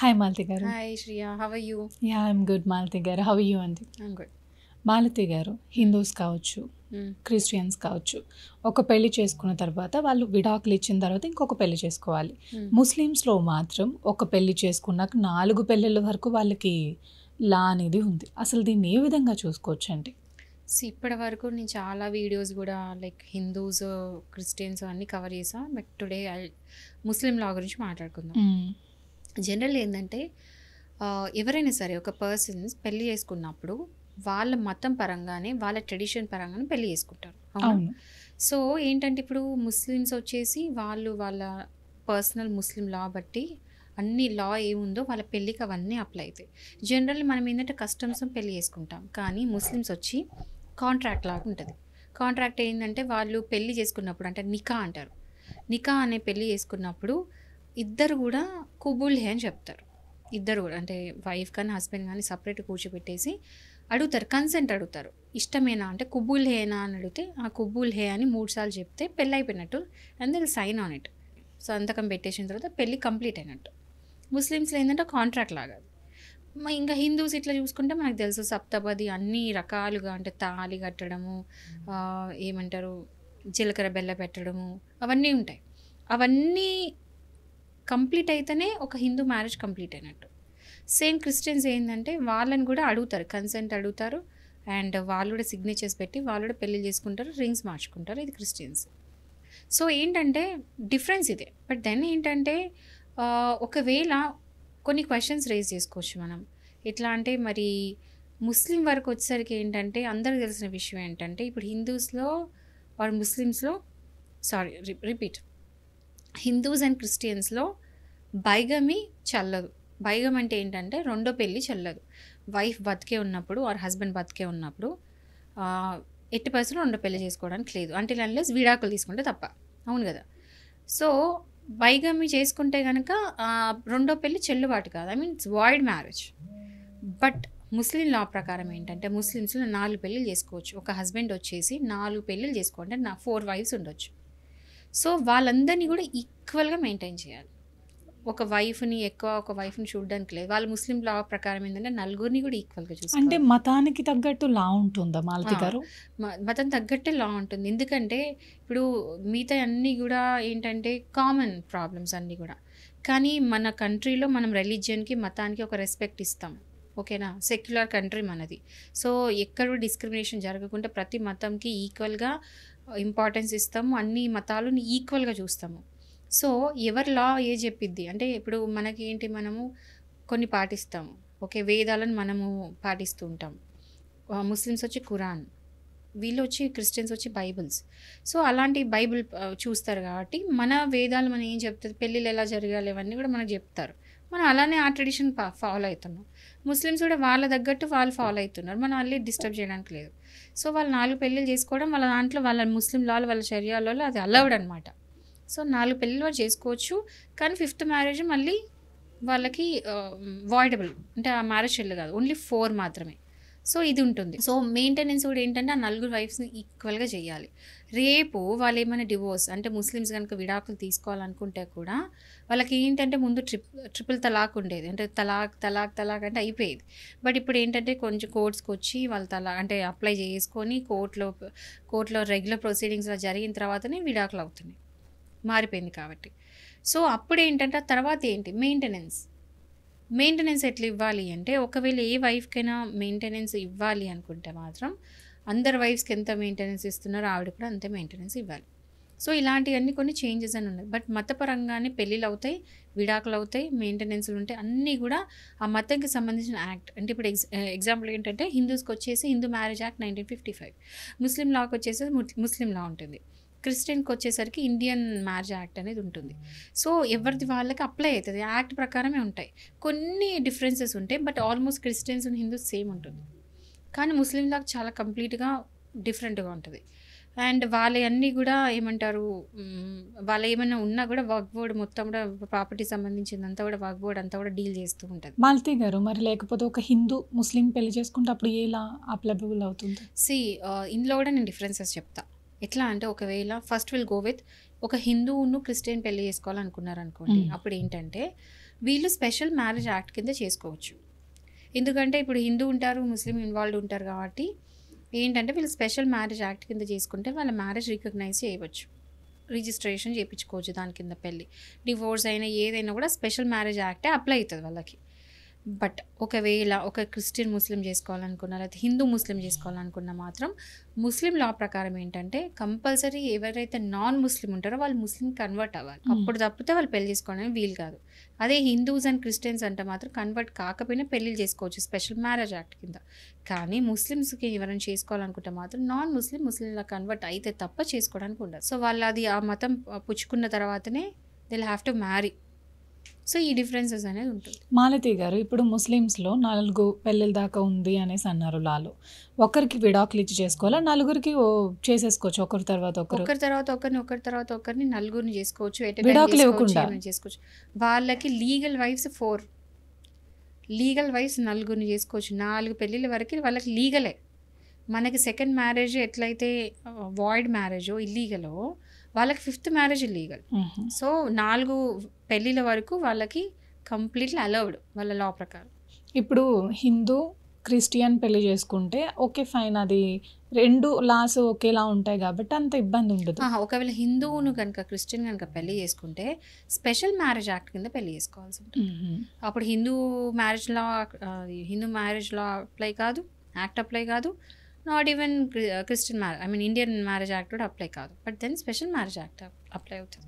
Hi Malathi గారు. Hi Shreya, how are you? I'm good Malathi గారు. How you అండి? I'm good. Malathi గారు, హిందూస్ కావచ్చు, Mm. క్రిస్టియన్స్ కావచ్చు, ఒక పెళ్లి చేసుకున్న తర్వాత వాళ్ళు విడాకులు ఇచ్చిన తర్వాత ఇంకొక పెళ్లి చేసుకోవాలి. Mm. ముస్లిమ్స్లో మాత్రం ఒక పెళ్లి చేసుకున్నాక 4 పెళ్ళిళ్ళ వరకు వాళ్ళకి లా అనేది ఉంది. అసలు దీన్ని ఏ విధంగా చూసుకోవచ్చండి? ఇప్పటి వరకు నేను చాలా వీడియోస్ కూడా లైక్ హిందూస్ క్రిస్టియన్స్ అన్నీ కవర్ చేసా. బట్ టుడే ముస్లిం లా గురించి మాట్లాడుకుందాం. జనరల్ ఏంటంటే ఎవరైనా సరే ఒక పర్సన్స్ పెళ్లి చేసుకున్నప్పుడు వాళ్ళ మతం పరంగానే వాళ్ళ ట్రెడిషన్ పరంగానే పెళ్లి చేసుకుంటారు. అవును. సో ఏంటంటే ఇప్పుడు ముస్లిమ్స్ వచ్చేసి వాళ్ళ పర్సనల్ ముస్లిం లా బట్టి అన్ని లా ఏముందో వాళ్ళ పెళ్ళికి అవన్నీ అప్లై అవుతాయి. జనరల్లీ మనం ఏంటంటే కస్టమ్స్ పెళ్లి చేసుకుంటాం, కానీ ముస్లిమ్స్ వచ్చి కాంట్రాక్ట్ లాగా ఉంటుంది. కాంట్రాక్ట్ ఏంటంటే వాళ్ళు పెళ్లి చేసుకున్నప్పుడు అంటే నికా అంటారు. నికా అనే పెళ్లి చేసుకున్నప్పుడు ఇద్దరు కూడా కుబుల్ హే అని చెప్తారు. ఇద్దరు కూడా అంటే వైఫ్ కానీ హస్బెండ్ కానీ సపరేట్ కూర్చోబెట్టేసి అడుగుతారు, కన్సెంట్ అడుగుతారు. ఇష్టమేనా అంటే కుబుల్ హేనా అని అడిగితే ఆ కుబుల్ హే అని 3 సార్లు చెప్తే పెళ్ళి అయిపోయినట్టు and they'll sign on it. సంతకం పెట్టేసిన తర్వాత పెళ్ళి కంప్లీట్ అయినట్టు. ముస్లిమ్స్లో ఏంటంటే కాంట్రాక్ట్ లాగా. ఇంకా హిందూస్ ఇట్లా చూసుకుంటే మనకు తెలుసు సప్తపది అన్ని రకాలుగా అంటే తాళి కట్టడము, ఏమంటారు జీలకర్ర బెల్ల పెట్టడము అవన్నీ ఉంటాయి. అవన్నీ కంప్లీట్ అయితేనే ఒక హిందూ మ్యారేజ్ కంప్లీట్ అయినట్టు. సేమ్ క్రిస్టియన్స్ ఏంటంటే వాళ్ళని కూడా అడుగుతారు, కన్సెంట్ అడుగుతారు అండ్ వాళ్ళు కూడా సిగ్నేచర్స్ పెట్టి వాళ్ళు కూడా పెళ్ళి చేసుకుంటారు, రింగ్స్ మార్చుకుంటారు. ఇది క్రిస్టియన్స్. సో ఏంటంటే డిఫరెన్స్ ఇదే. బట్ దెన్ ఏంటంటే ఒకవేళ కొన్ని క్వశ్చన్స్ రేజ్ చేసుకోవచ్చు మనం. ఎట్లా అంటే మరి ముస్లిం వరకు వచ్చేసరికి ఏంటంటే అందరికి తెలిసిన విషయం ఏంటంటే ఇప్పుడు హిందూస్లో ఆర్ ముస్లిమ్స్లో రిపీట్ హిందూస్ అండ్ క్రిస్టియన్స్లో బైగమి చల్లదు. బైగం అంటే ఏంటంటే రెండో పెళ్ళి చల్లదు. వైఫ్ బతికే ఉన్నప్పుడు ఆర్ హస్బెండ్ బతికే ఉన్నప్పుడు 80% రెండో పెళ్ళి చేసుకోవడానికి లేదు, అంటే అన్లెస్ విడాకులు తీసుకుంటే తప్ప. అవును కదా. సో బైగమి చేసుకుంటే కనుక రెండో పెళ్ళి చెల్లుబాటు కాదు, I mean it's void marriage. But Muslim law ప్రకారం ఏంటంటే ముస్లిమ్స్లో 4 పెళ్ళిళ్ళు చేసుకోవచ్చు. ఒక హస్బెండ్ వచ్చేసి 4 పెళ్ళిళ్ళు చేసుకోండి, 4 వైఫ్స్ ఉండొచ్చు. సో వాళ్ళందరినీ కూడా ఈక్వల్గా మెయింటైన్ చేయాలి. ఒక వైఫ్ని ఎక్కువ ఒక వైఫ్ని చూడడానికి లేదు. వాళ్ళు ముస్లిం లా ప్రకారం ఏంటంటే నలుగురిని కూడా ఈక్వల్గా చూసుకోవాలి. అంటే మతానికి తగ్గట్టు లా ఉంటుందా మాలతి గారు? మతం తగ్గట్టే లా ఉంటుంది. ఎందుకంటే ఇప్పుడు మిగతా అన్నీ కూడా ఏంటంటే కామన్ ప్రాబ్లమ్స్ అన్నీ కూడా. కానీ మన కంట్రీలో మనం రిలీజియన్కి మతానికి ఒక రెస్పెక్ట్ ఇస్తాం. ఓకేనా, సెక్యులర్ కంట్రీ మనది. సో ఎక్కడ డిస్క్రిమినేషన్ జరగకుండా ప్రతి మతంకి ఈక్వల్గా ఇంపార్టెన్స్ ఇస్తాము, అన్ని మతాలను ఈక్వల్గా చూస్తాము. సో ఎవరి లా ఏ చెప్పిద్ది అంటే ఇప్పుడు మనకి ఏంటి, మనము కొన్ని పాటిస్తాము. ఓకే, వేదాలను మనము పాటిస్తూ ఉంటాం. ముస్లిమ్స్ వచ్చి ఖురాన్, వీళ్ళు వచ్చి క్రిస్టియన్స్ వచ్చి బైబిల్స్. సో అలాంటి బైబిల్ చూస్తారు కాబట్టి మన వేదాలు మనం ఏం చెప్తుంది, పెళ్ళిళ్ళు ఎలా జరగాలి ఇవన్నీ కూడా మనకు చెప్తారు. మనం అలానే ఆ ట్రెడిషన్ ఫాలో అవుతున్నాం. ముస్లిమ్స్ కూడా వాళ్ళ తగ్గట్టు వాళ్ళు ఫాలో అవుతున్నారు, మనం అల్లి డిస్టర్బ్ చేయడానికి లేదు. సో వాళ్ళు 4 పెళ్ళిళ్ళు చేసుకోవడం వాళ్ళ దాంట్లో వాళ్ళ ముస్లిం లాలు వాళ్ళ షరియాలలో అది అలౌడ్ అనమాట. సో 4 పెళ్ళిళ్ళు వాళ్ళు చేసుకోవచ్చు, కానీ 5th మ్యారేజ్ మళ్ళీ వాళ్ళకి వాయిడబుల్, అంటే ఆ మ్యారేజ్ చెల్లు కాదు, ఓన్లీ 4 మాత్రమే. సో ఇది ఉంటుంది. సో మెయింటెనెన్స్ కూడా ఏంటంటే ఆ 4 వైఫ్స్ని ఈక్వల్గా చేయాలి. రేపు వాళ్ళు ఏమైనా డివోర్స్ అంటే ముస్లిమ్స్ కనుక విడాకులు తీసుకోవాలనుకుంటే కూడా వాళ్ళకి ఏంటంటే ముందు ట్రిపుల్ తలాక్ ఉండేది, అంటే తలాక్ తలాక్ తలాక్ అంటే అయిపోయేది. బట్ ఇప్పుడు ఏంటంటే కొంచెం కోర్ట్స్కి వచ్చి వాళ్ళు అంటే అప్లై చేసుకొని కోర్టులో రెగ్యులర్ ప్రొసీడింగ్స్ జరిగిన తర్వాతనే విడాకులు అవుతున్నాయి, మారిపోయింది కాబట్టి. సో అప్పుడు ఏంటంటే ఆ తర్వాత ఏంటి మెయింటెనెన్స్ ఎట్లా ఇవ్వాలి అంటే ఒకవేళ ఏ వైఫ్కైనా మెయింటెనెన్స్ ఇవ్వాలి అనుకుంటే మాత్రం అందరు వైఫ్స్కి ఎంత మెయింటెనెన్స్ ఇస్తున్నారో ఆవిడ కూడా అంతే మెయింటెనెన్స్ ఇవ్వాలి. సో ఇలాంటివన్నీ కొన్ని చేంజెస్ అని ఉన్నాయి. బట్ మతపరంగానే పెళ్ళిళ్ళు అవుతాయి, విడాకులు అవుతాయి, మెయింటెనెన్స్లు ఉంటాయి, అన్నీ కూడా ఆ మతంకి సంబంధించిన యాక్ట్. అంటే ఇప్పుడు ఎగ్జాంపుల్ ఏంటంటే హిందూస్కి వచ్చేసి హిందూ మ్యారేజ్ యాక్ట్ 1955, ముస్లిం లాకి వచ్చేసి ముస్లిం లా ఉంటుంది, క్రిస్టియన్కి వచ్చేసరికి ఇండియన్ మ్యారేజ్ యాక్ట్ అనేది ఉంటుంది. సో ఎవరిది వాళ్ళకి అప్లై అవుతుంది, యాక్ట్ ప్రకారమే ఉంటాయి. కొన్ని డిఫరెన్సెస్ ఉంటాయి, but almost Christians and Hindus same ఉంటుంది. కానీ ముస్లిం లాగా చాలా కంప్లీట్గా డిఫరెంట్గా ఉంటుంది. అండ్ వాళ్ళన్నీ కూడా ఏమంటారు, వాళ్ళు ఏమైనా ఉన్నా కూడా వక్ఫ్ బోర్డ్ మొత్తం కూడా ప్రాపర్టీ సంబంధించిందంతా కూడా వక్ఫ్ బోర్డ్ అంతా కూడా డీల్ చేస్తూ ఉంటుంది. మాలతి గారు, మరి లేకపోతే ఒక హిందూ ముస్లిం పెళ్లి చేసుకుంటే అప్పుడు ఎలా అప్లైబుల్ అవుతుంది? ఇందులో కూడా నేను డిఫరెన్సెస్ చెప్తా. ఎట్లా అంటే ఒకవేళ ఫస్ట్ విల్ గో విత్ ఒక హిందూను క్రిస్టియన్ పెళ్లి చేసుకోవాలనుకున్నారు అనుకోండి, అప్పుడు ఏంటంటే వీళ్ళు స్పెషల్ మ్యారేజ్ యాక్ట్ కింద చేసుకోవచ్చు. ఎందుకంటే ఇప్పుడు హిందూ ఉంటారు, ముస్లిం ఇన్వాల్వ్డ్ ఉంటారు కాబట్టి ఏంటంటే వీళ్ళు స్పెషల్ మ్యారేజ్ యాక్ట్ కింద చేసుకుంటే వాళ్ళ మ్యారేజ్ రికగ్నైజ్ చేయవచ్చు, రిజిస్ట్రేషన్ చేయించుకోవచ్చు దాని కింద. పెళ్ళి డివోర్స్ అయినా ఏదైనా కూడా స్పెషల్ మ్యారేజ్ యాక్టే అప్లై అవుతుంది వాళ్ళకి. బట్ ఒకవేళ ఒక క్రిస్టియన్ ముస్లిం చేసుకోవాలనుకున్నా, లేకపోతే హిందూ ముస్లిం చేసుకోవాలనుకున్నా మాత్రం ముస్లిం లా ప్రకారం ఏంటంటే కంపల్సరీ ఎవరైతే నాన్ ముస్లిం ఉంటారో వాళ్ళు ముస్లిం కన్వర్ట్ అవ్వాలి. అప్పుడు తప్పితే వాళ్ళు పెళ్లి చేసుకోవడానికి వీలు కాదు. అదే హిందూస్ అండ్ క్రిస్టియన్స్ అంటే మాత్రం కన్వర్ట్ కాకపోయినా పెళ్లి చేసుకోవచ్చు స్పెషల్ మ్యారేజ్ యాక్ట్ కింద. కానీ ముస్లిమ్స్కి ఎవరైనా చేసుకోవాలనుకుంటే మాత్రం నాన్ ముస్లింలా కన్వర్ట్ అయితే తప్ప చేసుకోవడానికి ఉండదు. సో వాళ్ళు అది ఆ మతం పుచ్చుకున్న తర్వాతనే they will have to marry. So ఈ డిఫరెన్సెస్ అనేది ఉంటుంది. మాలతి గారు, ఇప్పుడు ముస్లిమ్స్లో 4 పెళ్ళిళ్ళ దాకా ఉంది అనేసి అన్నారు లాలో. ఒకరికి విడాకులు ఇచ్చి చేసుకోవాలా, నలుగురికి చేసేసుకోవచ్చు ఒకరి తర్వాత ఒకరిని నలుగురిని చేసుకోవచ్చు, విడాకులు ఇవ్వకుండా చేసుకోవచ్చు. వాళ్ళకి లీగల్ వైఫ్స్ 4, లీగల్ వైఫ్స్ నలుగురిని చేసుకోవచ్చు. 4 పెళ్ళిళ్ళ వరకు వాళ్ళకి లీగలే. మనకి సెకండ్ మ్యారేజ్ ఎట్లయితే వాయిడ్ మ్యారేజో ఇల్లీగలో, వాళ్ళకి 5th మ్యారేజ్ ఇల్లీగల్. సో 4 పెళ్ళిళ్ళ వరకు వాళ్ళకి కంప్లీట్లీ అలౌడ్ వాళ్ళ లా ప్రకారం. ఇప్పుడు హిందూ క్రిస్టియన్ పెళ్లి చేసుకుంటే ఓకే ఫైన్, అది 2 లాస్ ఒకేలా ఉంటాయి కాబట్టి అంత ఇబ్బంది ఉండదు. ఒకవేళ హిందువును కనుక క్రిస్టియన్ కనుక పెళ్లి చేసుకుంటే స్పెషల్ మ్యారేజ్ యాక్ట్ కింద పెళ్లి చేసుకోవాల్సి ఉంటుంది. అప్పుడు హిందూ మ్యారేజ్ లా అప్లై కాదు, యాక్ట్ అప్లై కాదు. Not even Christian marriage, Indian marriage act కూడా అప్లై కాదు. But then special marriage act apply అవుతుంది.